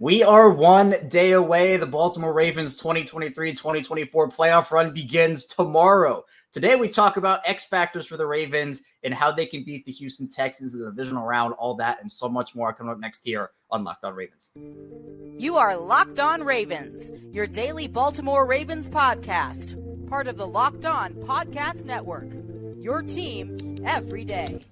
We are 1 day away. The Baltimore Ravens 2023-2024 playoff run begins tomorrow. Today, we talk about X factors for the Ravens and how they can beat the Houston Texans in the Divisional Round, all that and so much more coming up next here on Locked On Ravens. You are Locked On Ravens, your daily Baltimore Ravens podcast, part of the Locked On Podcast Network, your team every day.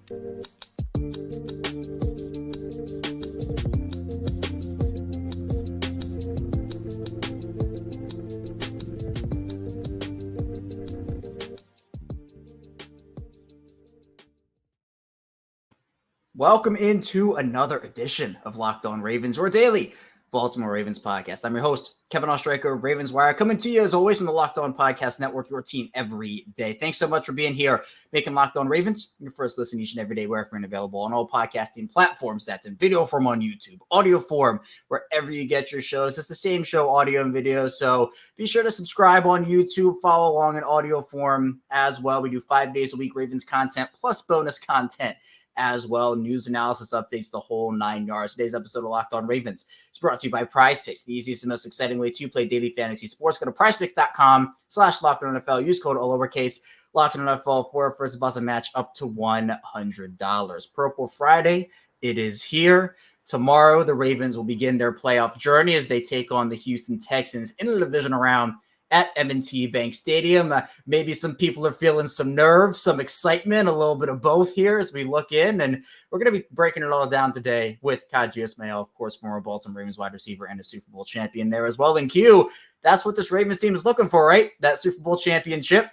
Welcome into another edition of Locked On Ravens, your daily Baltimore Ravens podcast. I'm your host, Kevin Ostreicher of Ravens Wire, coming to you as always from the Locked On Podcast Network, your team every day. Thanks so much for being here, making Locked On Ravens your first listen each and every day, wherever and available on all podcasting platforms. That's in video form on YouTube, audio form, wherever you get your shows. It's the same show, audio and video, so be sure to subscribe on YouTube, follow along in audio form as well. We do 5 days a week Ravens content plus bonus content as well. News, analysis, updates, the whole 9 yards. Today's episode of Locked On Ravens is brought to you by PrizePicks, the easiest and most exciting way to play daily fantasy sports. Go to prizepicks.com/LockedOnNFL. Use code all lowercase LockedOnNFL for a first deposit match up to $100. Purple Friday, it is here. Tomorrow, the Ravens will begin their playoff journey as they take on the Houston Texans in the Divisional Round at M&T Bank Stadium. Maybe some people are feeling some nerves, some excitement, a little bit of both here as we look in. And we're going to be breaking it all down today with Qadry Ismail, of course, former Baltimore Ravens wide receiver and a Super Bowl champion there as well. And Q, that's what this Ravens team is looking for, right? That Super Bowl championship.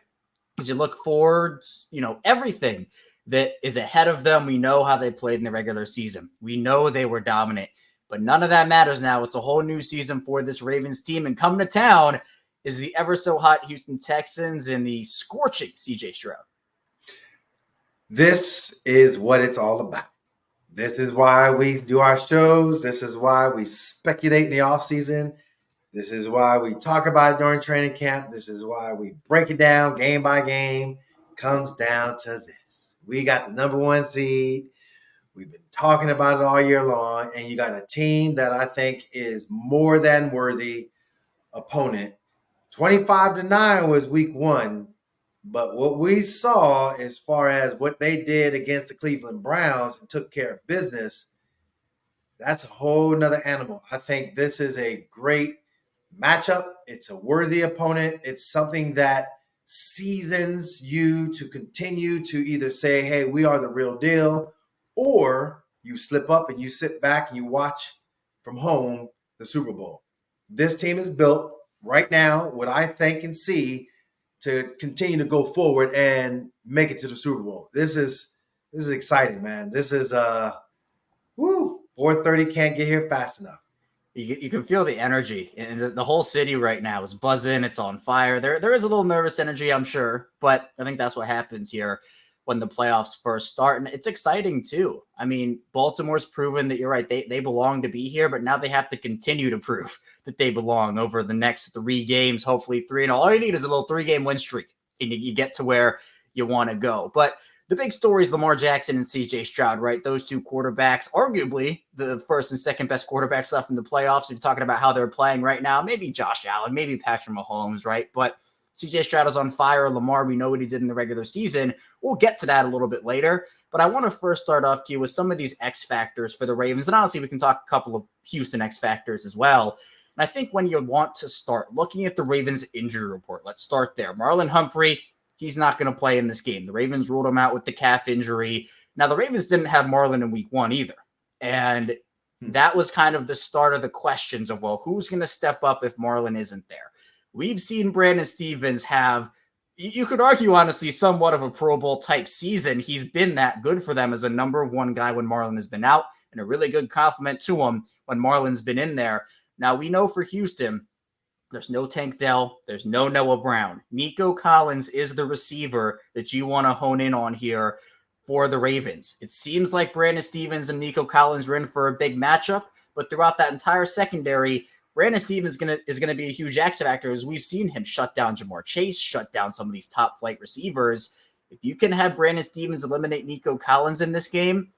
As you look forward, everything that is ahead of them. We know how they played in the regular season. We know they were dominant, but none of that matters now. It's a whole new season for this Ravens team, and coming to town is the ever-so-hot Houston Texans and the scorching C.J. Stroud. This is what it's all about. This is why we do our shows. This is why we speculate in the offseason. This is why we talk about it during training camp. This is why we break it down game by game. It comes down to this. We got the number 1 seed. We've been talking about it all year long, and you got a team that I think is more than worthy opponent. 25-9 was week 1, but what we saw as far as what they did against the Cleveland Browns and took care of business, that's a whole nother animal. I think this is a great matchup. It's a worthy opponent. It's something that seasons you to continue to either say, hey, we are the real deal, or you slip up and you sit back and you watch from home the Super Bowl. This team is built right now, what I think and see, to continue to go forward and make it to the Super Bowl. This is exciting, man. This is 4:30 can't get here fast enough. You can feel the energy, and the whole city right now is buzzing. It's on fire. There is a little nervous energy, I'm sure, but I think that's what happens here when the playoffs first start. And it's exciting too. I mean, Baltimore's proven that you're right. They belong to be here, but now they have to continue to prove that they belong over the next 3 games, hopefully 3. And all you need is a little 3-game win streak and you get to where you want to go. But the big story is Lamar Jackson and C.J. Stroud, right? Those 2 quarterbacks, arguably the first and second best quarterbacks left in the playoffs. If you're talking about how they're playing right now, maybe Josh Allen, maybe Patrick Mahomes, right? But C.J. Stroud is on fire. Lamar, we know what he did in the regular season. We'll get to that a little bit later. But I want to first start off, Q, with some of these X factors for the Ravens. And honestly, we can talk a couple of Houston X factors as well. And I think when you want to start looking at the Ravens injury report, let's start there. Marlon Humphrey, he's not going to play in this game. The Ravens ruled him out with the calf injury. Now, the Ravens didn't have Marlon in week 1 either. And that was kind of the start of the questions of, well, who's going to step up if Marlon isn't there? We've seen Brandon Stephens have, you could argue, honestly, somewhat of a Pro Bowl type season. He's been that good for them as a number 1 guy when Marlon has been out, and a really good compliment to him when Marlon's been in there. Now, we know for Houston, there's no Tank Dell. There's no Noah Brown. Nico Collins is the receiver that you want to hone in on here for the Ravens. It seems like Brandon Stephens and Nico Collins are in for a big matchup, but throughout that entire secondary, Brandon Stephens is going to be a huge X factor, as we've seen him shut down Jamar Chase, shut down some of these top flight receivers. If you can have Brandon Stephens eliminate Nico Collins in this game,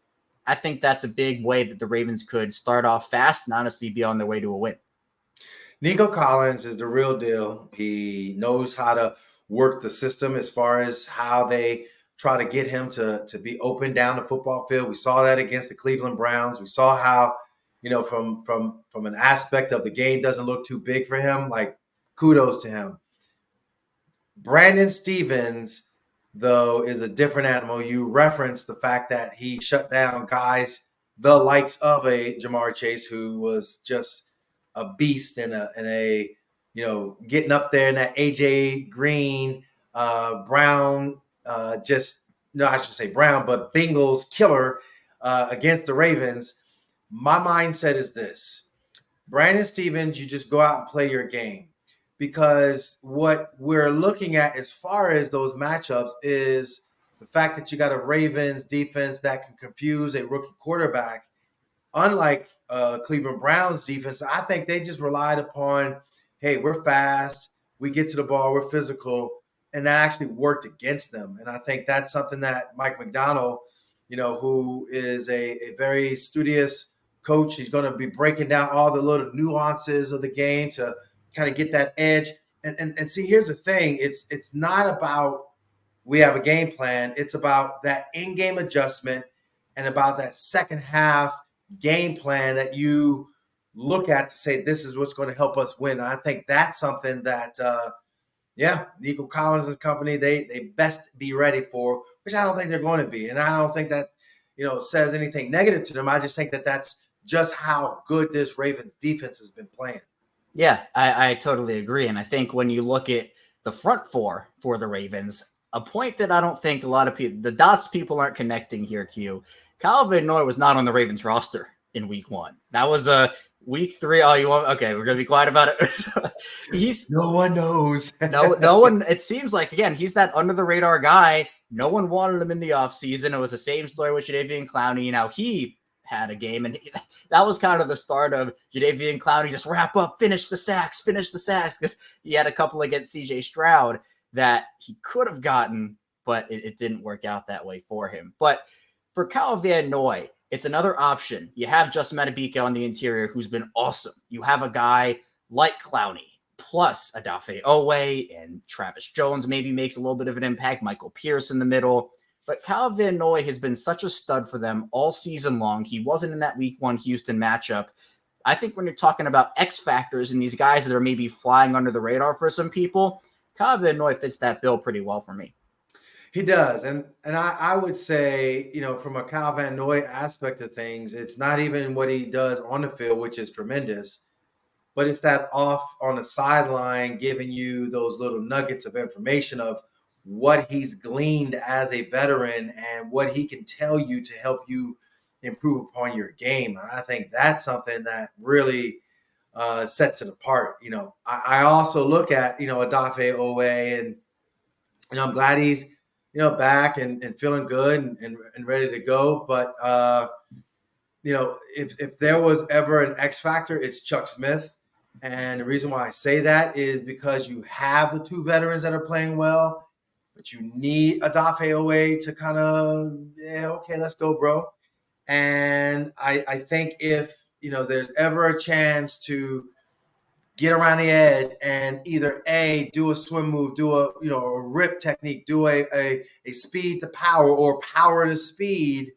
I think that's a big way that the Ravens could start off fast and honestly be on their way to a win. Nico Collins is the real deal. He knows how to work the system as far as how they try to get him to be open down the football field. We saw that against the Cleveland Browns. We saw how, from an aspect of the game doesn't look too big for him. Like, kudos to him. Brandon Stevens, though, is a different animal. You referenced the fact that he shut down guys the likes of a Jamar Chase, who was just a beast and a getting up there in that AJ Green, Brown, I should say Brown, but Bengals killer against the Ravens. My mindset is this: Brandon Stevens, you just go out and play your game, because what we're looking at as far as those matchups is the fact that you got a Ravens defense that can confuse a rookie quarterback. Unlike Cleveland Browns defense, I think they just relied upon, hey, we're fast, we get to the ball, we're physical, and that actually worked against them. And I think that's something that Mike McDonald, who is a very studious coach, he's going to be breaking down all the little nuances of the game to kind of get that edge. And see, here's the thing. It's not about we have a game plan. It's about that in-game adjustment and about that second half game plan that you look at to say, this is what's going to help us win. And I think that's something that, Nico Collins' company, they best be ready for, which I don't think they're going to be. And I don't think that, says anything negative to them. I just think that that's just how good this Ravens defense has been playing. Yeah, I totally agree. And I think when you look at the front four for the Ravens, a point that I don't think a lot of people, the dots people aren't connecting here, Q. Kyle Van Noy was not on the Ravens roster in week 1. That was week 3. Oh, you want? Okay, we're going to be quiet about it. No one knows. no one. It seems like, again, he's that under the radar guy. No one wanted him in the offseason. It was the same story with Jadeveon Clowney. Now he had a game, and that was kind of the start of Jadeveon Clowney just wrap up, finish the sacks, because he had a couple against CJ Stroud that he could have gotten, but it didn't work out that way for him. But for Kyle Van Noy, it's another option. You have Jase Medical on the interior, who's been awesome. You have a guy like Clowney, plus Odafe Owe, and Travis Jones maybe makes a little bit of an impact. Michael Pierce in the middle. But Kyle Van Noy has been such a stud for them all season long. He wasn't in that week 1 Houston matchup. I think when you're talking about X factors and these guys that are maybe flying under the radar for some people, Kyle Van Noy fits that bill pretty well for me. He does. And I would say, from a Kyle Van Noy aspect of things, it's not even what he does on the field, which is tremendous, but it's that off on the sideline giving you those little nuggets of information of what he's gleaned as a veteran and what he can tell you to help you improve upon your game. And I think that's something that really sets it apart. I also look at, Odafe Owe, and I'm glad he's, back and feeling good and ready to go. But, if there was ever an X factor, it's Chuck Smith. And the reason why I say that is because you have the 2 veterans that are playing well, but you need Odafe Owe to kind of, okay, let's go, bro. And I think if, there's ever a chance to get around the edge and either do a swim move, do a rip technique, do a speed to power or power to speed,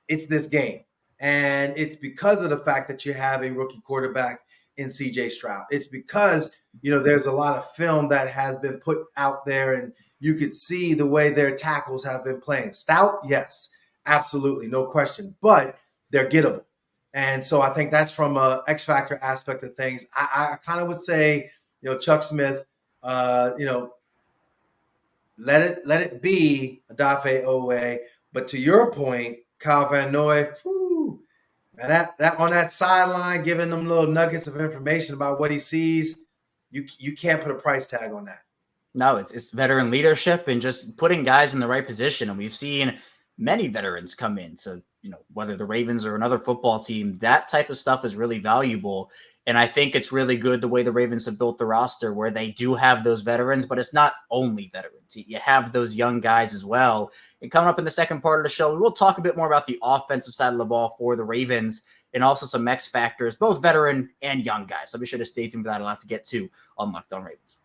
it's this game. And it's because of the fact that you have a rookie quarterback in CJ Stroud. It's because, there's a lot of film that has been put out there, and you could see the way their tackles have been playing. Stout, yes, absolutely, no question, but they're gettable. And so I think that's from a X factor aspect of things. I kind of would say, Chuck Smith, let it be Odafe Owe. But to your point, Kyle Van Noy, that on that sideline, giving them little nuggets of information about what he sees, you can't put a price tag on that. No, it's veteran leadership and just putting guys in the right position. And we've seen many veterans come in. So, whether the Ravens or another football team, that type of stuff is really valuable And I think it's really good the way the Ravens have built the roster where they do have those veterans, but it's not only veterans. You have those young guys as well. And coming up in the second part of the show, we'll talk a bit more about the offensive side of the ball for the Ravens and also some X factors, both veteran and young guys. So be sure to stay tuned for that. A lot to get to on Locked On Ravens.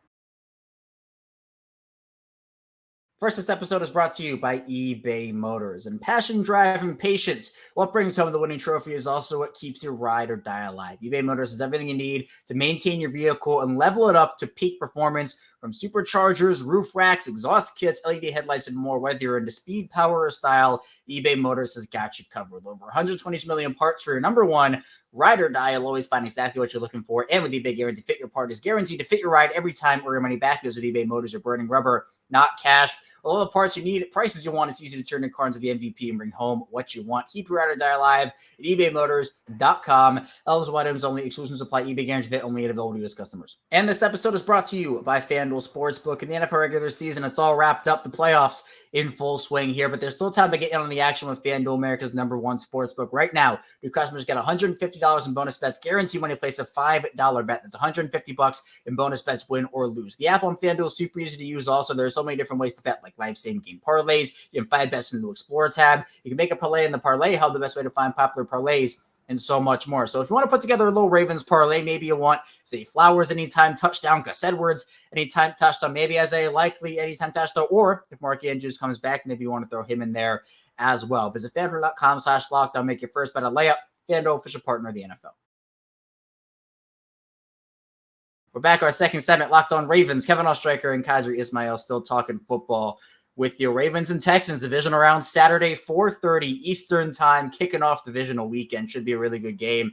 First, this episode is brought to you by eBay Motors. And passion, drive, and patience, what brings home the winning trophy is also what keeps your ride or die alive. eBay Motors has everything you need to maintain your vehicle and level it up to peak performance, from superchargers, roof racks, exhaust kits, LED headlights, and more. Whether you're into speed, power, or style, eBay Motors has got you covered. With over 120 million parts for your number one ride or die, you'll always find exactly what you're looking for. And with eBay Guarantee Fit, your part is guaranteed to fit your ride every time or your money back. Because with eBay Motors, you're burning rubber, not cash. All the parts you need, prices you want, it's easy to turn your car into the MVP and bring home what you want. Keep your ride or die alive at ebaymotors.com. Eligible items only, exclusions apply. eBay Guarantee Fit only available to U.S. customers. And this episode is brought to you by FanDuel Sportsbook. In the NFL regular season, it's all wrapped up. The playoffs in full swing here, but there's still time to get in on the action with FanDuel, America's #1 sportsbook. Right now, new customers get $150 in bonus bets guaranteed when you place a $5 bet. That's $150 in bonus bets, win or lose. The app on FanDuel is super easy to use. Also, there's so many different ways to bet, like live same game parlays. You can find bets in the Explore tab. You can make a parlay in the Parlay Hub, the best way to find popular parlays, and so much more. So if you want to put together a little Ravens parlay, maybe you want, say, Flowers anytime touchdown, Gus Edwards anytime touchdown, maybe as a likely anytime touchdown, or if Mark Andrews comes back, maybe you want to throw him in there as well. Visit FanDuel.com/lockdown. Make your first bet a layup. FanDuel, official partner of the NFL. We're back. Our second segment, Locked On Ravens. Kevin Oestreicher and Qadry Ismail still talking football with your Ravens and Texans. Divisional round Saturday, 4:30 Eastern time, kicking off divisional weekend. Should be a really good game.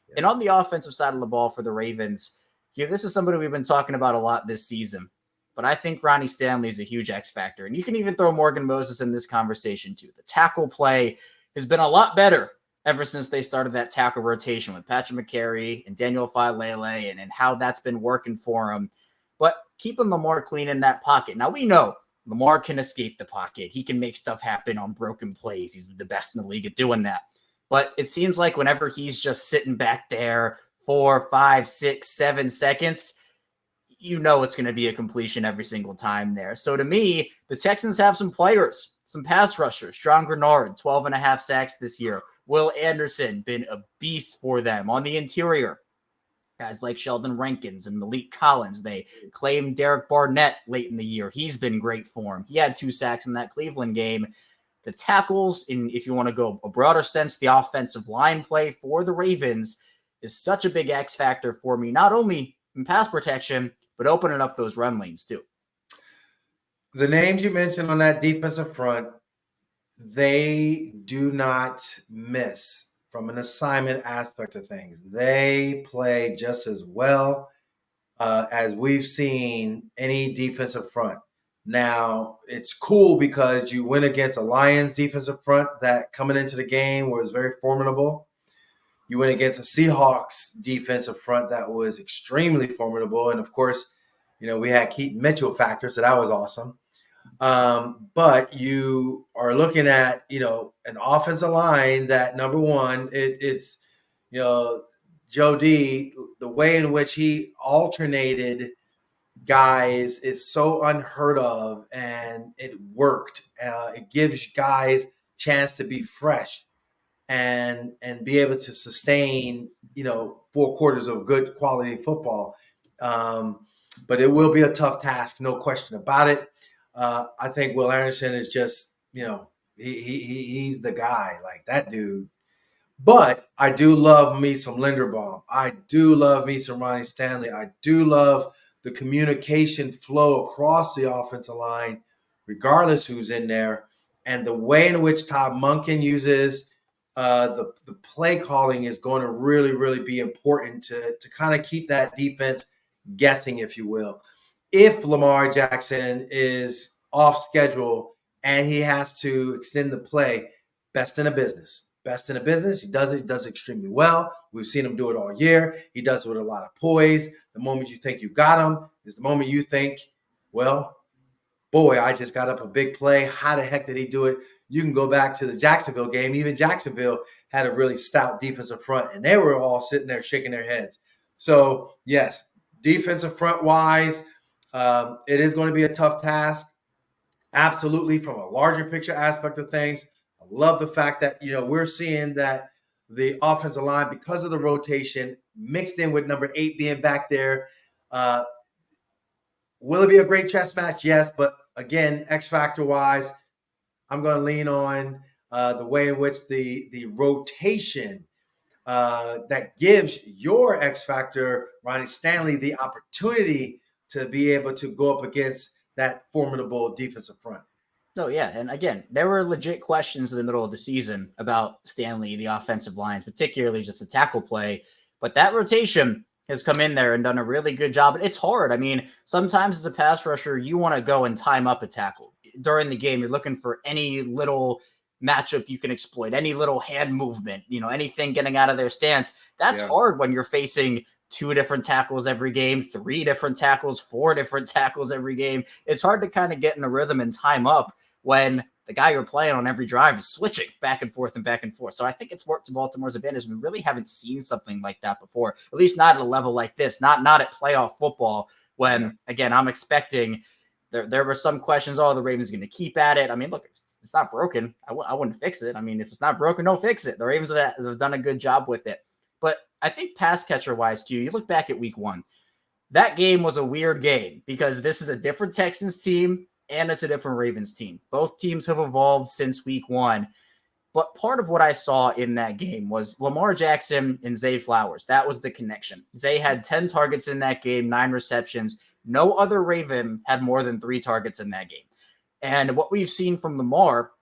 Yeah. And on the offensive side of the ball for the Ravens, this is somebody we've been talking about a lot this season. But I think Ronnie Stanley is a huge X factor. And you can even throw Morgan Moses in this conversation too. The tackle play has been a lot better ever since they started that tackle rotation with Patrick McCary and Daniel Failele and how that's been working for him. But keeping Lamar clean in that pocket. Now, we know Lamar can escape the pocket. He can make stuff happen on broken plays. He's the best in the league at doing that. But it seems like whenever he's just sitting back there 4, 5, 6, 7 seconds, it's going to be a completion every single time there. So to me, the Texans have some players, some pass rushers. John Grenard, 12.5 sacks this year. Will Anderson, been a beast for them on the interior. Guys like Sheldon Rankins and Malik Collins. They claimed Derek Barnett late in the year. He's been great for him. He had 2 sacks in that Cleveland game. The tackles, and if you want to go a broader sense, the offensive line play for the Ravens is such a big X factor for me, not only in pass protection, but opening up those run lanes too. The names you mentioned on that defensive front, they do not miss from an assignment aspect of things. They play just as well as we've seen any defensive front. Now, it's cool because you went against a Lions defensive front that coming into the game was very formidable. You went against a Seahawks defensive front that was extremely formidable. And, of course, we had Keaton Mitchell factor, so that was awesome. But you are looking at, an offensive line that, number one, it's Joe D, the way in which he alternated guys is so unheard of, and it worked. It gives guys chance to be fresh and be able to sustain, 4 quarters of good quality football. But it will be a tough task, no question about it. I think Will Anderson is just, he's the guy, like that dude. But I do love me some Linderbaum. I do love me some Ronnie Stanley. I do love the communication flow across the offensive line, regardless who's in there. And the way in which Todd Monken uses the play calling is going to really, really be important to kind of keep that defense guessing, if you will. If Lamar Jackson is off schedule and he has to extend the play, best in the business. He does extremely well. We've seen him do it all year. He does it with a lot of poise. The moment you think you got him is the moment you think, well, boy, I just got up a big play. How the heck did he do it? You can go back to the Jacksonville game. Even Jacksonville had a really stout defensive front, and they were all sitting there shaking their heads. So, yes, defensive front wise, it is going to be a tough task. Absolutely, from a larger picture aspect of things, I love the fact that we're seeing that the offensive line, because of the rotation, mixed in with number 8 being back there. Will it be a great chess match? Yes, but again, X factor wise, I'm going to lean on the way in which the rotation that gives your X factor, Ronnie Stanley, the opportunity to be able to go up against that formidable defensive front. So, yeah, and again, there were legit questions in the middle of the season about Stanley, the offensive lines, particularly just the tackle play. But that rotation has come in there and done a really good job. It's hard. I mean, sometimes as a pass rusher, you want to go and time up a tackle. During the game, you're looking for any little matchup you can exploit, any little hand movement, anything getting out of their stance. That's hard when you're facing 2 different tackles every game, 3 different tackles, 4 different tackles every game. It's hard to kind of get in a rhythm and time up when the guy you're playing on every drive is switching back and forth and back and forth. So I think it's worked to Baltimore's advantage. We really haven't seen something like that before, at least not at a level like this, not at playoff football when, again, I'm expecting there were some questions, the Ravens going to keep at it. I mean, look, it's not broken. I wouldn't fix it. I mean, if it's not broken, don't fix it. The Ravens have done a good job with it. But I think pass catcher-wise, too, you look back at week 1, that game was a weird game because this is a different Texans team and it's a different Ravens team. Both teams have evolved since week 1. But part of what I saw in that game was Lamar Jackson and Zay Flowers. That was the connection. Zay had 10 targets in that game, 9 receptions. No other Raven had more than 3 targets in that game. And what we've seen from Lamar,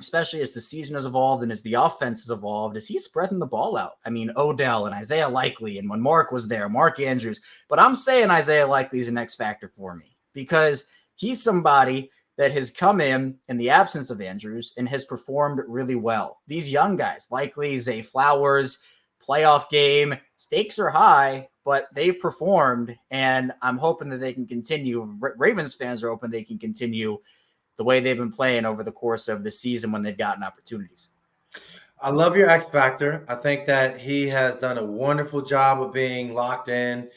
especially as the season has evolved and as the offense has evolved, is he's spreading the ball out. I mean, Odell and Isaiah Likely, and when Mark was there, Mark Andrews. But I'm saying Isaiah Likely is an X factor for me because he's somebody that has come in the absence of Andrews and has performed really well. These young guys, Likely, Zay Flowers, playoff game, stakes are high, but they've performed, and I'm hoping that they can continue. Ravens fans are hoping they can continue the way they've been playing over the course of the season when they've gotten opportunities. I love your X factor. I think that he has done a wonderful job of being locked in,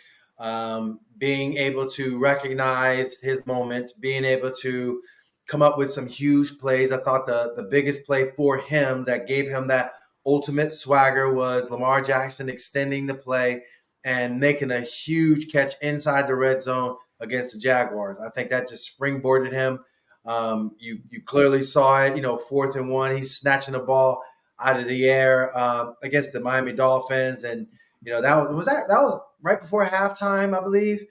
being able to recognize his moment, being able to come up with some huge plays. I thought the biggest play for him that gave him that ultimate swagger was Lamar Jackson extending the play and making a huge catch inside the red zone against the Jaguars. I think that just springboarded him. You clearly saw it, 4th and 1, he's snatching the ball out of the air against the Miami Dolphins. And, that was right before halftime, I believe,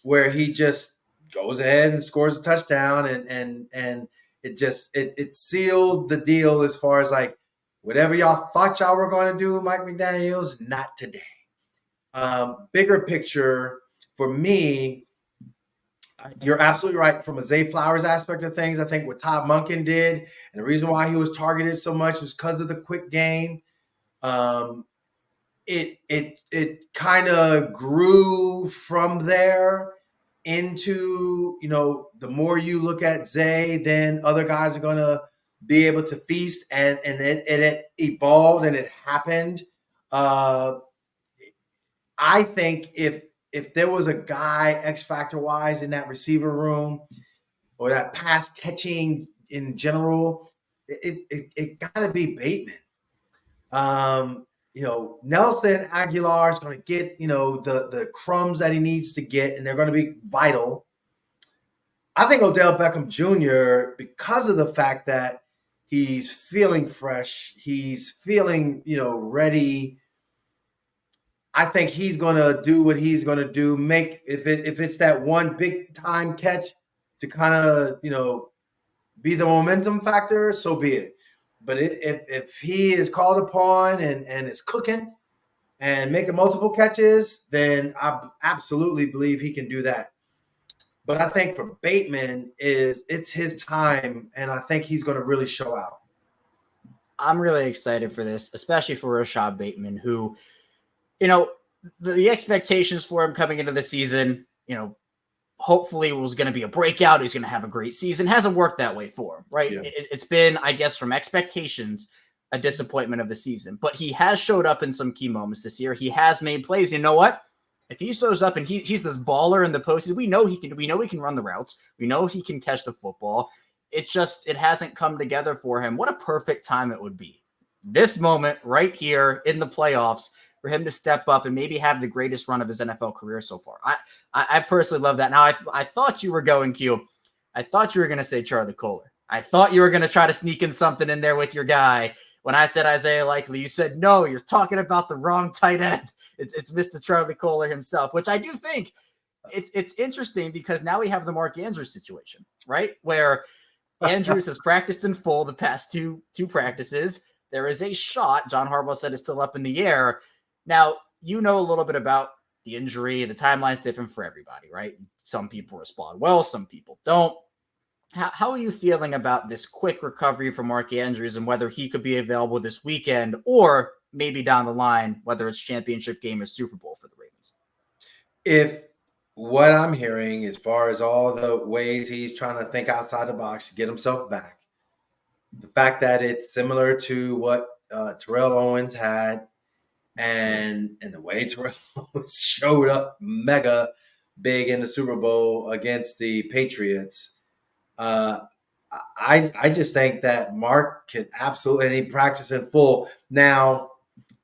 where he just goes ahead and scores a touchdown. And it sealed the deal as far as like, whatever y'all thought y'all were going to do, Mike McDaniels, not today. Bigger picture for me, you're absolutely right. From a Zay Flowers aspect of things, I think what Todd Monken did, and the reason why he was targeted so much was because of the quick game. It kind of grew from there into, the more you look at Zay, then other guys are going to be able to feast, and it evolved and it happened. I think if there was a guy X factor wise in that receiver room or that pass catching in general, it got to be Bateman. Nelson Aguilar is going to get, the crumbs that he needs to get, and they're going to be vital. I think Odell Beckham Jr., because of the fact that he's feeling fresh, he's feeling, ready, I think he's going to do what he's going to do. If it's that one big time catch to kind of, be the momentum factor, so be it. But if he is called upon and is cooking and making multiple catches, then I absolutely believe he can do that. But I think for Bateman, it's his time, and I think he's going to really show out. I'm really excited for this, especially for Rashad Bateman, who, the expectations for him coming into the season, hopefully was going to be a breakout. He's going to have a great season. Hasn't worked that way for him, right? Yeah. It's been, I guess, from expectations, a disappointment of a season, but he has showed up in some key moments this year. He has made plays. You know what? If he shows up and he's this baller in the postseason, we know he can run the routes. We know he can catch the football. It hasn't come together for him. What a perfect time it would be. This moment right here in the playoffs for him to step up and maybe have the greatest run of his NFL career so far. I personally love that. Now, I thought you were going, Q. I thought you were going to say Charlie Kolar. I thought you were going to try to sneak in something in there with your guy. When I said Isaiah Likely, you said, no, you're talking about the wrong tight end. It's Mr. Charlie Kolar himself, which I do think it's interesting because now we have the Mark Andrews situation, right? Where Andrews has practiced in full the past two practices. There is a shot. John Harbaugh said it's still up in the air. Now, you know a little bit about the injury. The timeline's different for everybody, right? Some people respond well, some people don't. How are you feeling about this quick recovery from Mark Andrews and whether he could be available this weekend or maybe down the line, whether it's championship game or Super Bowl for the Ravens? If what I'm hearing, as far as all the ways he's trying to think outside the box to get himself back, the fact that it's similar to what Terrell Owens had and the way Terrell Owens showed up mega big in the Super Bowl against the Patriots, I just think that Mark can absolutely, and he practiced in full. Now,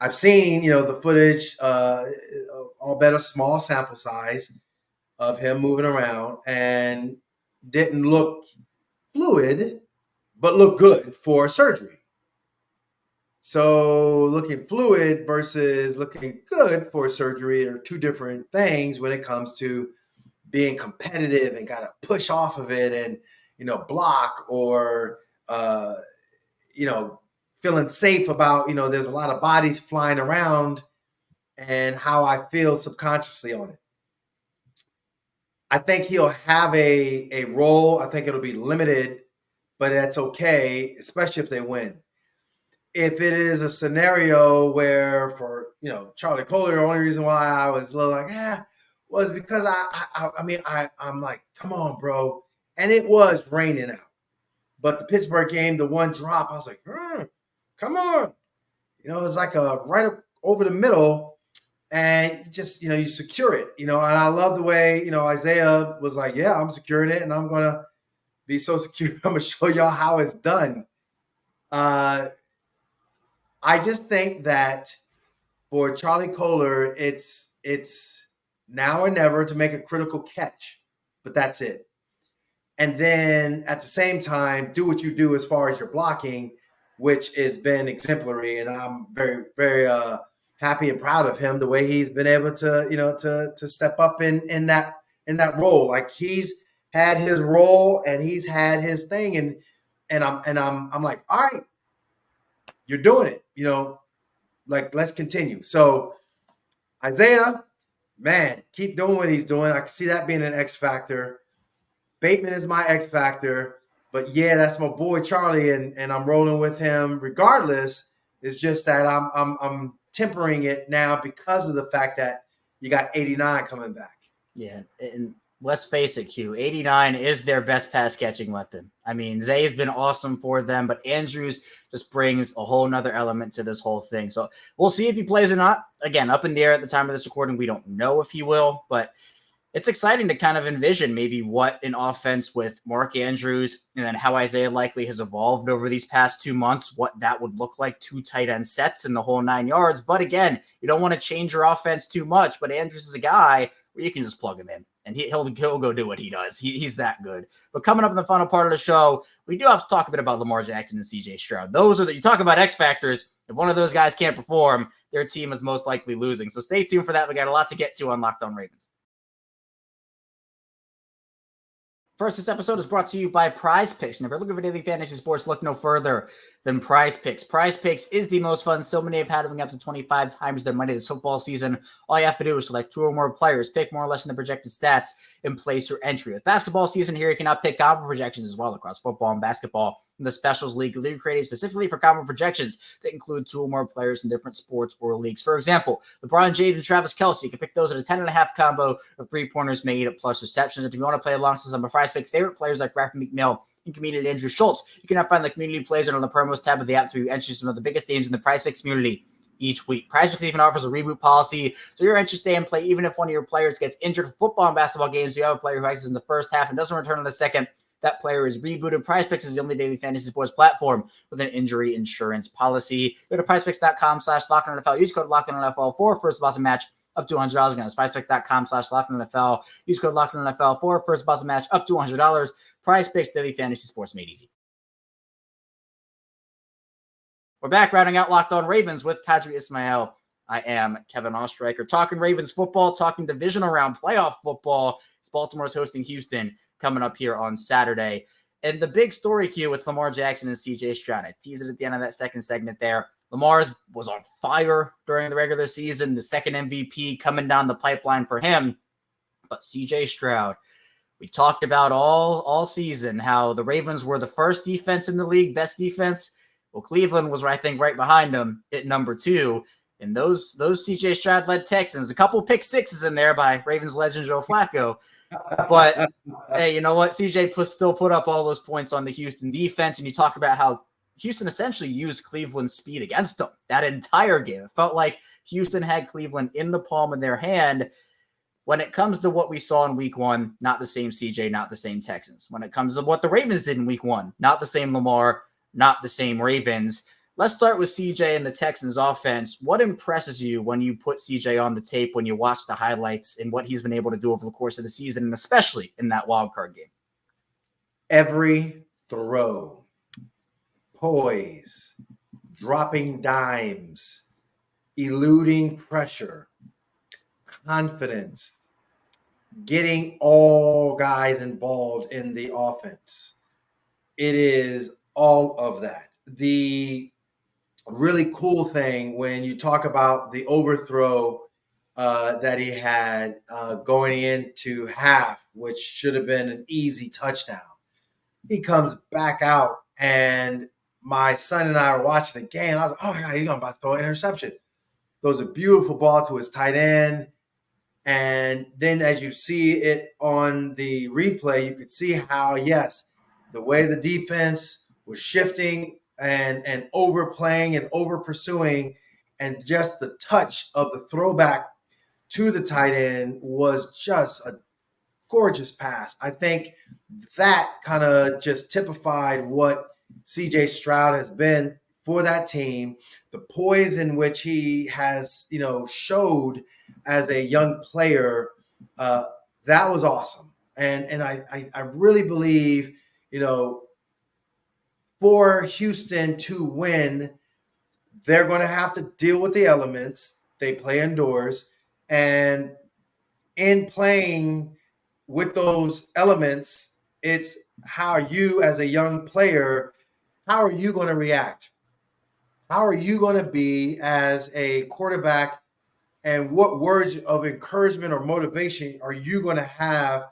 I've seen, the footage, albeit a small sample size of him moving around and didn't look fluid, but looked good for surgery. So looking fluid versus looking good for surgery are two different things when it comes to being competitive and got to push off of it and, block or, feeling safe about, there's a lot of bodies flying around and how I feel subconsciously on it. I think he'll have a role. I think it'll be limited, but that's okay, especially if they win. If it is a scenario where for, Charlie Kolar, the only reason why I was a little like, was because I'm like, come on, bro. And it was raining out. But the Pittsburgh game, the one drop, I was like, come on. It was like a right up over the middle. And just, you secure it, and I love the way, Isaiah was like, yeah, I'm securing it and I'm going to be so secure. I'm going to show y'all how it's done. I just think that for Charlie Kolar, it's now or never to make a critical catch, but that's it. And then at the same time, do what you do as far as your blocking, which has been exemplary. And I'm very, very happy and proud of him, the way he's been able to, to step up in that role. Like he's had his role and he's had his thing. And I'm like, all right, you're doing it, like, let's continue. So Isaiah, man, keep doing what he's doing. I can see that being an X factor. Bateman is my X factor, but yeah, that's my boy Charlie, and I'm rolling with him regardless. It's just that I'm tempering it now because of the fact that you got 89 coming back. Yeah, and let's face it, Q, 89 is their best pass catching weapon. I mean, Zay's been awesome for them, but Andrews just brings a whole nother element to this whole thing. So we'll see if he plays or not. Again, up in the air at the time of this recording, we don't know if he will, but it's exciting to kind of envision maybe what an offense with Mark Andrews and then how Isaiah Likely has evolved over these past 2 months, what that would look like, 2 tight end sets in the whole 9 yards. But again, you don't want to change your offense too much, but Andrews is a guy where you can just plug him in and he'll go do what he does. He's that good. But coming up in the final part of the show, we do have to talk a bit about Lamar Jackson and CJ Stroud. Those are you talk about X factors. If one of those guys can't perform, their team is most likely losing. So stay tuned for that. We got a lot to get to on Locked On Ravens. First, this episode is brought to you by PrizePicks. And if you're looking for daily fantasy sports, look no further than PrizePicks. PrizePicks is the most fun so many have had, winning up to 25 times their money this football season. All you have to do is select 2 or more players, pick more or less than the projected stats, and place your entry. With basketball season here, you can now pick combo projections as well across football and basketball. In the Specials League created specifically for combo projections that include 2 or more players in different sports or leagues. For example, LeBron James and Travis Kelce, you can pick those at a 10.5 combo of 3-pointers made plus receptions. If you want to play alongside some of PrizePicks' favorite players like Rapper McNeil and community Andrew Schultz. You can now find the community plays under the promos tab of the app to enter some of the biggest names in the PrizePicks community each week. PrizePicks even offers a reboot policy, so you're interested in play even if one of your players gets injured for football and basketball games. You have a player who exits in the first half and doesn't return in the second. That player is rebooted. PrizePicks is the only daily fantasy sports platform with an injury insurance policy. Go to PrizePicks.com/LockedOnNFL. Use code LockedOnNFL for first deposit match up to $100. Again, that's PrizePicks.com/LockedOnNFL. Use code LockedOnNFL for first deposit match up to $100. PrizePicks, daily fantasy sports made easy. We're back rounding out Locked On Ravens with Qadry Ismail. I am Kevin Ostreicher, talking Ravens football, talking divisional round playoff football. It's Baltimore's hosting Houston coming up here on Saturday. And the big story, Q, it's Lamar Jackson and CJ Stroud. I teased it at the end of that second segment there. Lamar was on fire during the regular season, the second MVP coming down the pipeline for him. But CJ Stroud, we talked about all season how the Ravens were the first defense in the league, best defense. Well, Cleveland was, I think, right behind them at number 2. And those CJ Stroud-led Texans, a couple pick sixes in there by Ravens legend Joe Flacco. But, hey, you know what? CJ still put up all those points on the Houston defense. And you talk about how Houston essentially used Cleveland's speed against them that entire game. It felt like Houston had Cleveland in the palm of their hand. When it comes to what we saw in week 1, not the same CJ, not the same Texans. When it comes to what the Ravens did in week 1, not the same Lamar, not the same Ravens. Let's start with CJ and the Texans offense. What impresses you when you put CJ on the tape, when you watch the highlights and what he's been able to do over the course of the season, and especially in that wild card game? Every throw, poise, dropping dimes, eluding pressure, confidence, getting all guys involved in the offense. It is all of that. The really cool thing when you talk about the overthrow that he had going into half, which should have been an easy touchdown. He comes back out, and my son and I were watching the game. I was like, oh, my God, he's going to throw an interception. Throws a beautiful ball to his tight end. And then as you see it on the replay, you could see how, yes, the way the defense was shifting and overplaying and over pursuing, and just the touch of the throwback to the tight end was just a gorgeous pass. I think that kind of just typified what CJ Stroud has been for that team, the poise in which he has, showed as a young player. That was awesome. And I really believe, for Houston to win, they're going to have to deal with the elements. They play indoors. And in playing with those elements, it's how you as a young player, how are you going to react? How are you going to be as a quarterback? And what words of encouragement or motivation are you going to have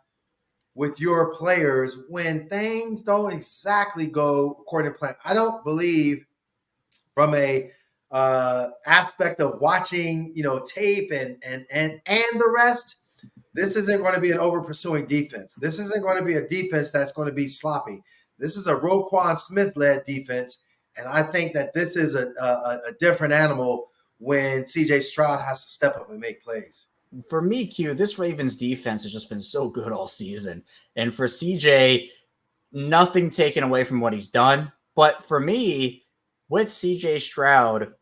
with your players when things don't exactly go according to plan? I don't believe from a aspect of watching, tape and the rest, this isn't going to be an over pursuing defense. This isn't going to be a defense that's going to be sloppy. This is a Roquan Smith led defense. And I think that this is a different animal when CJ Stroud has to step up and make plays. For me, Q, this Ravens defense has just been so good all season. And for CJ, nothing taken away from what he's done. But for me, with CJ Stroud,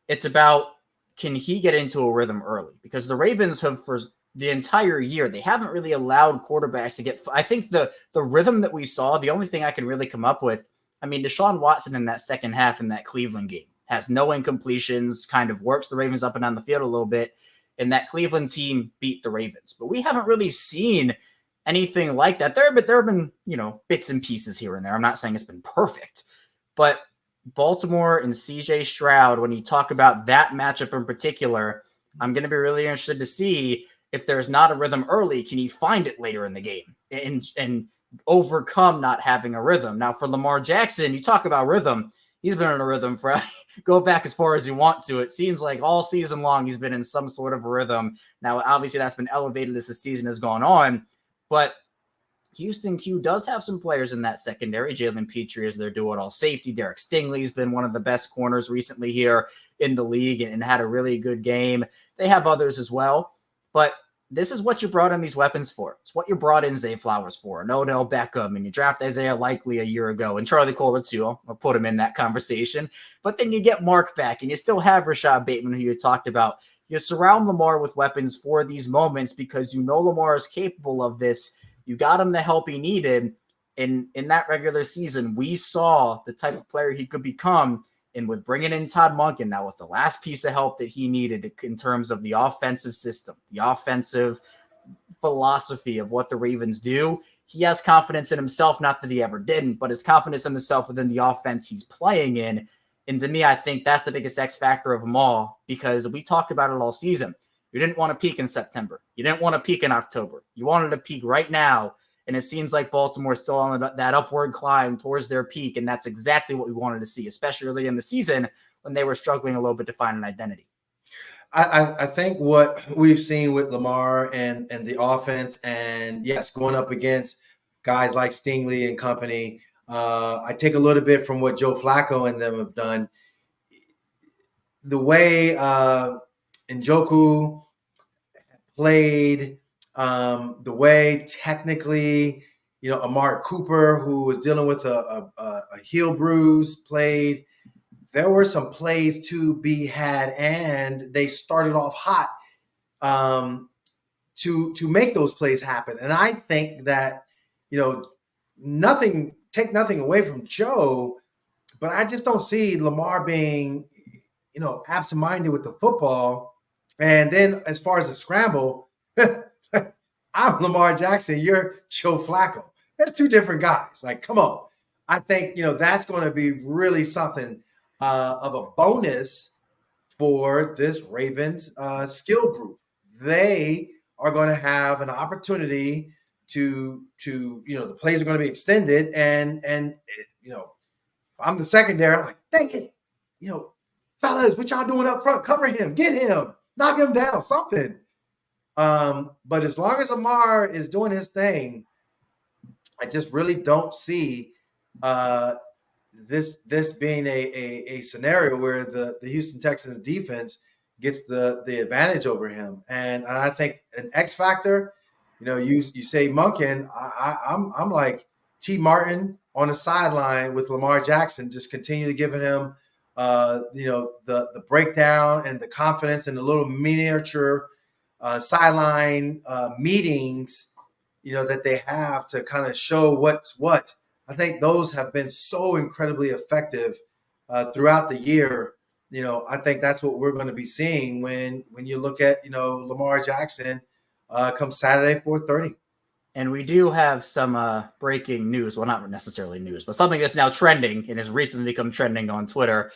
it's about, can he get into a rhythm early? Because the Ravens have, for the entire year, they haven't really allowed quarterbacks to get, I think the rhythm that we saw, the only thing I can really come up with, I mean, Deshaun Watson in that second half in that Cleveland game has no incompletions, kind of works the Ravens up and down the field a little bit. And that Cleveland team beat the Ravens. But we haven't really seen anything like that. There have been, bits and pieces here and there. I'm not saying it's been perfect. But Baltimore and CJ Stroud, when you talk about that matchup in particular, I'm going to be really interested to see if there's not a rhythm early, can he find it later in the game and overcome not having a rhythm? Now, for Lamar Jackson, you talk about rhythm. He's been in a rhythm for go back as far as you want to. It seems like all season long he's been in some sort of a rhythm. Now, obviously, that's been elevated as the season has gone on. But Houston Q does have some players in that secondary. Jalen Petrie is their do-it-all safety. Derek Stingley's been one of the best corners recently here in the league and had a really good game. They have others as well, but this is what you brought in these weapons for. It's what you brought in Zay Flowers for, and Odell Beckham, and you draft Isaiah Likely a year ago, and Charlie Kohler too. I'll put him in that conversation. But then you get Mark back, and you still have Rashad Bateman, who you talked about. You surround Lamar with weapons for these moments because you know Lamar is capable of this. You got him the help he needed. In that regular season, we saw the type of player he could become. And with bringing in Todd Monken, that was the last piece of help that he needed in terms of the offensive system, the offensive philosophy of what the Ravens do. He has confidence in himself, not that he ever didn't, but his confidence in himself within the offense he's playing in. And to me, I think that's the biggest X factor of them all, because we talked about it all season. You didn't want to peak in September. You didn't want to peak in October. You wanted to peak right now. And it seems like Baltimore is still on that upward climb towards their peak. And that's exactly what we wanted to see, especially early in the season when they were struggling a little bit to find an identity. I think what we've seen with Lamar and the offense, and yes, going up against guys like Stingley and company, I take a little bit from what Joe Flacco and them have done. The way Njoku played, the way technically, Amari Cooper, who was dealing with a heel bruise, played. There were some plays to be had, and they started off hot to make those plays happen. And I think that, take nothing away from Joe, but I just don't see Lamar being, absent-minded with the football. And then as far as the scramble, I'm Lamar Jackson. You're Joe Flacco. That's two different guys. Like, come on. I think, that's going to be really something of a bonus for this Ravens skill group. They are going to have an opportunity to the plays are going to be extended. And if I'm the secondary, I'm like, dang it. Fellas, what y'all doing up front? Cover him. Get him. Knock him down. Something. But as long as Amar is doing his thing, I just really don't see this being a scenario where the Houston Texans defense gets the advantage over him. And I think an X factor, you say Monken, I'm like T. Martin on the sideline with Lamar Jackson, just continue to giving him the breakdown and the confidence and the little miniature sideline meetings, that they have to kind of show what's what. I think those have been so incredibly effective throughout the year. I think that's what we're going to be seeing when you look at, Lamar Jackson come Saturday, 4:30. And we do have some breaking news. Well, not necessarily news, but something that's now trending and has recently become trending on Twitter.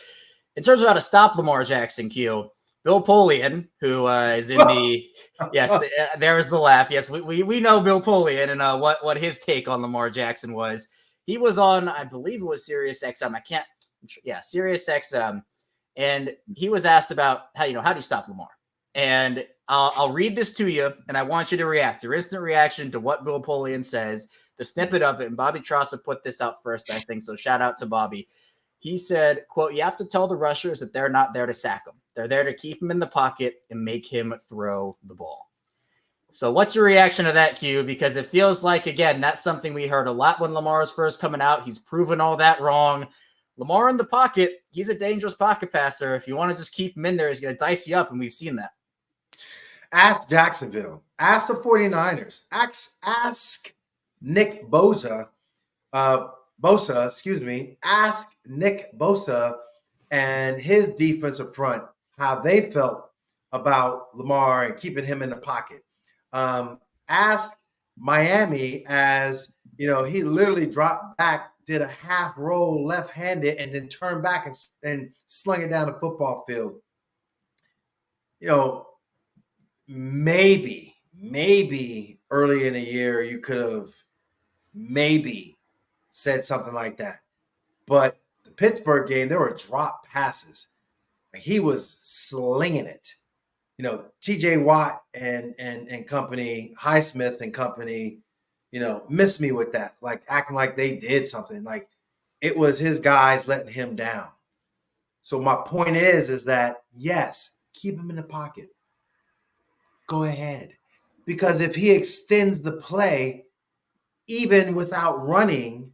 In terms of how to stop Lamar Jackson, Q, Bill Polian, who is in the yes, there's the laugh. Yes, we know Bill Polian and what his take on Lamar Jackson was. He was on, I believe it was Sirius XM. Sirius XM, and he was asked about how do you stop Lamar? And I'll read this to you, and I want you to react. Your instant reaction to what Bill Polian says, the snippet of it. And Bobby Trossa put this out first, I think. So shout out to Bobby. He said, quote, "You have to tell the rushers that they're not there to sack him. They're there to keep him in the pocket and make him throw the ball." So what's your reaction to that, Q? Because it feels like, again, that's something we heard a lot when Lamar was first coming out. He's proven all that wrong. Lamar in the pocket, he's a dangerous pocket passer. If you want to just keep him in there, he's going to dice you up, and we've seen that. Ask Jacksonville. Ask the 49ers. Ask Nick Bosa. Ask Nick Bosa and his defensive front how they felt about Lamar and keeping him in the pocket. Ask Miami, as he literally dropped back, did a half roll left-handed, and then turned back and slung it down the football field. Maybe early in the year you could have maybe said something like that. But the Pittsburgh game, there were drop passes. He was slinging it. TJ Watt and company, Highsmith and company, miss me with that, like acting like they did something. Like it was his guys letting him down. So my point is that yes, keep him in the pocket. Go ahead. Because if he extends the play, even without running,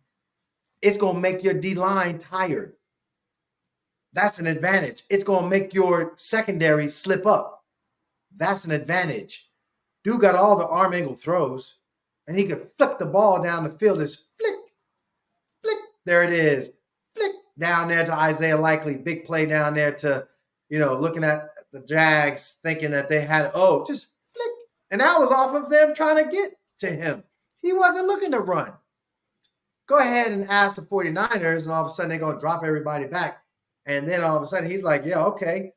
it's going to make your D-line tired. That's an advantage. It's going to make your secondary slip up. That's an advantage. Dude got all the arm angle throws, and he could flick the ball down the field. It's flick, flick. There it is. Flick down there to Isaiah Likely. Big play down there to, looking at the Jags, thinking that they had, just flick. And that was off of them trying to get to him. He wasn't looking to run. Go ahead and ask the 49ers, and all of a sudden they're going to drop everybody back. And then all of a sudden he's like, yeah, okay.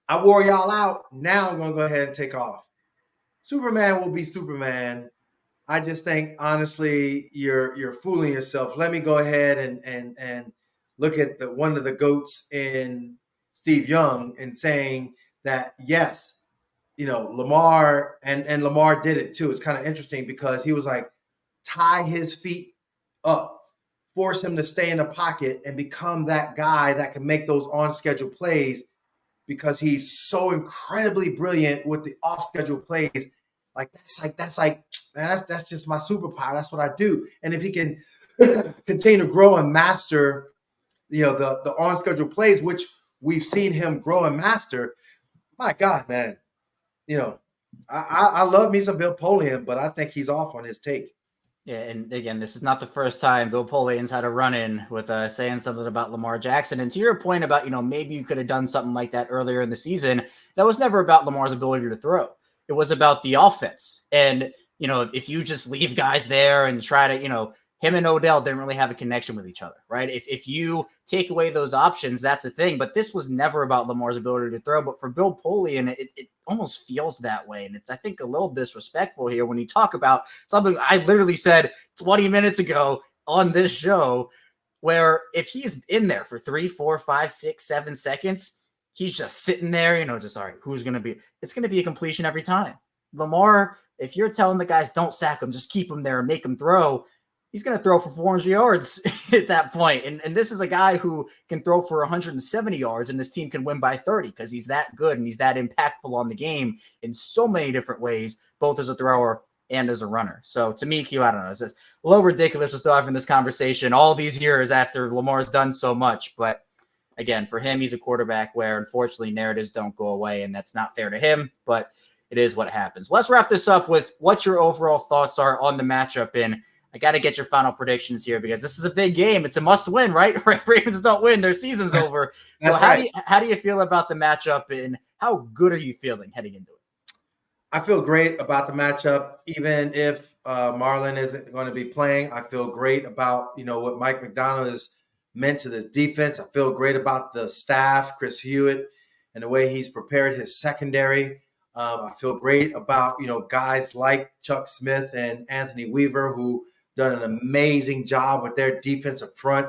I wore y'all out. Now I'm going to go ahead and take off. Superman will be Superman. I just think, honestly, you're fooling yourself. Let me go ahead and look at one of the GOATs in Steve Young and saying that, yes, Lamar, and Lamar did it too. It's kind of interesting because he was like, tie his feet up, force him to stay in the pocket and become that guy that can make those on-schedule plays because he's so incredibly brilliant with the off-schedule plays. That's just my superpower. That's what I do. And if he can continue to grow and master, the on-schedule plays, which we've seen him grow and master, my God, man. I love me some Bill Polian, but I think he's off on his take. Yeah, and again, this is not the first time Bill Polian's had a run-in with saying something about Lamar Jackson. And to your point about, maybe you could have done something like that earlier in the season, that was never about Lamar's ability to throw. It was about the offense. And, if you just leave guys there and try to, him and Odell didn't really have a connection with each other, right? If you take away those options, that's a thing. But this was never about Lamar's ability to throw. But for Bill Polian, it almost feels that way. And it's, I think, a little disrespectful here when you talk about something I literally said 20 minutes ago on this show, where if he's in there for 3, 4, 5, 6, 7 seconds, he's just sitting there, just, all right, who's going to be? It's going to be a completion every time. Lamar, if you're telling the guys, don't sack him, just keep him there and make him throw, he's going to throw for 400 yards at that point. And this is a guy who can throw for 170 yards, and this team can win by 30 because he's that good and he's that impactful on the game in so many different ways, both as a thrower and as a runner. So to me, Q, I don't know, it's just a little ridiculous to still having this conversation all these years after Lamar's done so much. But again, for him, he's a quarterback where unfortunately narratives don't go away, and that's not fair to him, but it is what happens. Let's wrap this up with what your overall thoughts are on the matchup. And I got to get your final predictions here because this is a big game. It's a must win, right? Ravens don't win, their season's over. So how do you feel about the matchup, and how good are you feeling heading into it? I feel great about the matchup, even if Marlon isn't going to be playing. I feel great about, what Mike Macdonald has meant to this defense. I feel great about the staff, Chris Hewitt, and the way he's prepared his secondary. I feel great about, guys like Chuck Smith and Anthony Weaver, who done an amazing job with their defensive front.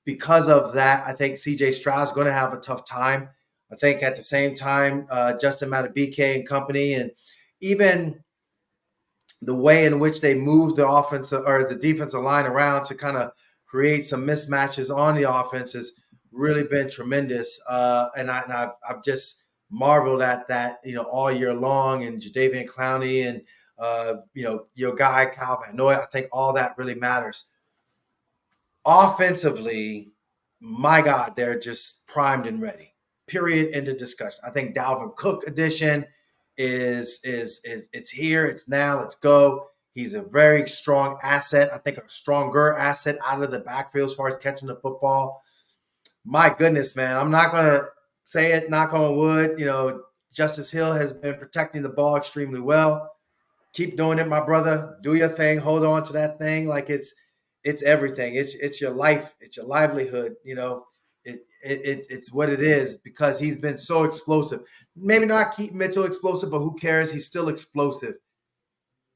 Because of that, I think C.J. Stroud's going to have a tough time. I think at the same time, Justin Madubuike and company, and even the way in which they moved the offensive or the defensive line around to kind of create some mismatches on the offense has really been tremendous. And I've just marveled at that, all year long, and Jadeveon Clowney and, your guy, Kyle Van Noy. I think all that really matters. Offensively, my God, they're just primed and ready. Period. End of discussion. I think Dalvin Cook edition is it's here. It's now. Let's go. He's a very strong asset. I think a stronger asset out of the backfield as far as catching the football. My goodness, man. I'm not going to say it, knock on wood. Justice Hill has been protecting the ball extremely well. Keep doing it, my brother. Do your thing. Hold on to that thing like it's everything. It's your life. It's your livelihood. It's what it is because he's been so explosive. Maybe not Keaton Mitchell explosive, but who cares? He's still explosive.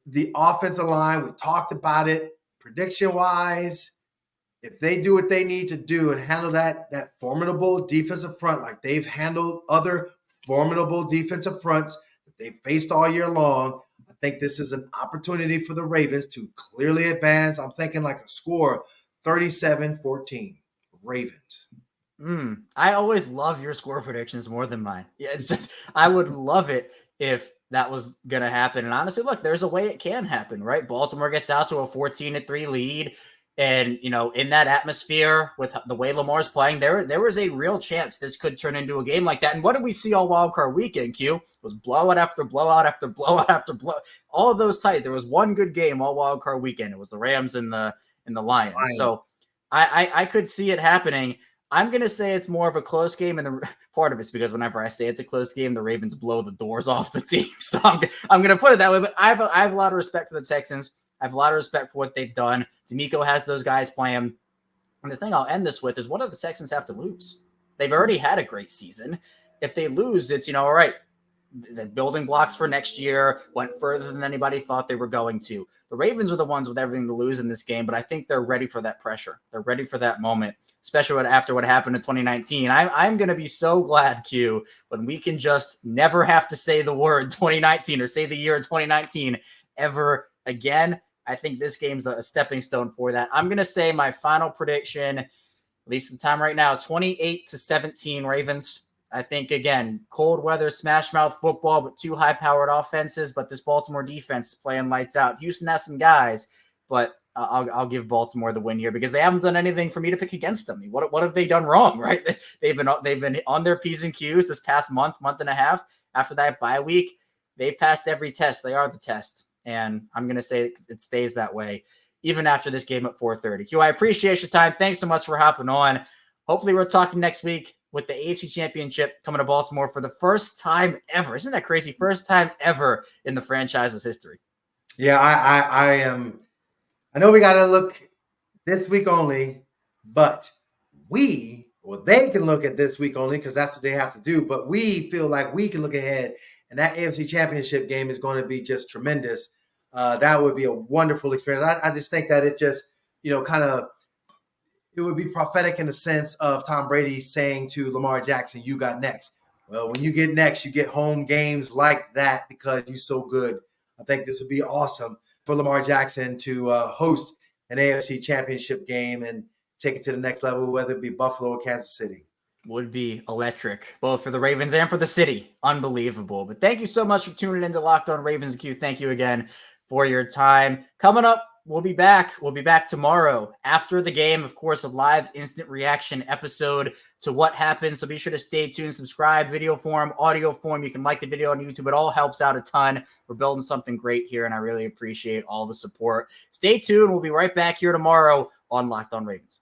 The offensive line, we talked about it. Prediction-wise, if they do what they need to do and handle that formidable defensive front like they've handled other formidable defensive fronts that they've faced all year long, I think this is an opportunity for the Ravens to clearly advance. I'm thinking like a score 37-14 Ravens. I always love your score predictions more than mine. Yeah, it's just I would love it if that was going to happen. And honestly, look, there's a way it can happen, right? Baltimore gets out to a 14-3 lead. And, in that atmosphere with the way Lamar's playing, there was a real chance this could turn into a game like that. And what did we see all wild card weekend, Q? It was blowout after blowout after blowout after blowout. All of those tight. There was one good game all wild card weekend. It was the Rams and the Lions. So I could see it happening. I'm going to say it's more of a close game, and the part of it's because whenever I say it's a close game, the Ravens blow the doors off the team. So I'm going to put it that way, but I have a lot of respect for the Texans. I have a lot of respect for what they've done. D'Amico has those guys playing. And the thing I'll end this with is, what do the Texans have to lose? They've already had a great season. If they lose, it's, all right, the building blocks for next year went further than anybody thought they were going to. The Ravens are the ones with everything to lose in this game, but I think they're ready for that pressure. They're ready for that moment, especially after what happened in 2019. I'm going to be so glad, Q, when we can just never have to say the word 2019 or say the year 2019 ever again. I think this game's a stepping stone for that. I'm going to say my final prediction, at least at the time right now, 28-17 Ravens. I think, again, cold weather, smash mouth football, but two high-powered offenses. But this Baltimore defense is playing lights out. Houston has some guys, but I'll give Baltimore the win here because they haven't done anything for me to pick against them. What have they done wrong, right? They've been on their P's and Q's this past month and a half. After that bye week, they've passed every test. They are the test. And I'm going to say it stays that way, even after this game at 4:30. Q, I appreciate your time. Thanks so much for hopping on. Hopefully we're talking next week with the AFC Championship coming to Baltimore for the first time ever. Isn't that crazy? First time ever in the franchise's history. Yeah, I am. I know we got to look this week only, but they can look at this week only because that's what they have to do. But we feel like we can look ahead, and that AFC Championship game is going to be just tremendous. That would be a wonderful experience. I just think that it just, it would be prophetic in the sense of Tom Brady saying to Lamar Jackson, you got next. Well, when you get next, you get home games like that because you're so good. I think this would be awesome for Lamar Jackson to host an AFC Championship game and take it to the next level, whether it be Buffalo or Kansas City. Would be electric, both for the Ravens and for the city. Unbelievable. But thank you so much for tuning into Locked On Ravens, Q. Thank you again for your time. Coming up, we'll be back. We'll be back tomorrow after the game, of course, a live instant reaction episode to what happened. So be sure to stay tuned, subscribe, video form, audio form. You can like the video on YouTube. It all helps out a ton. We're building something great here, and I really appreciate all the support. Stay tuned. We'll be right back here tomorrow on Locked On Ravens.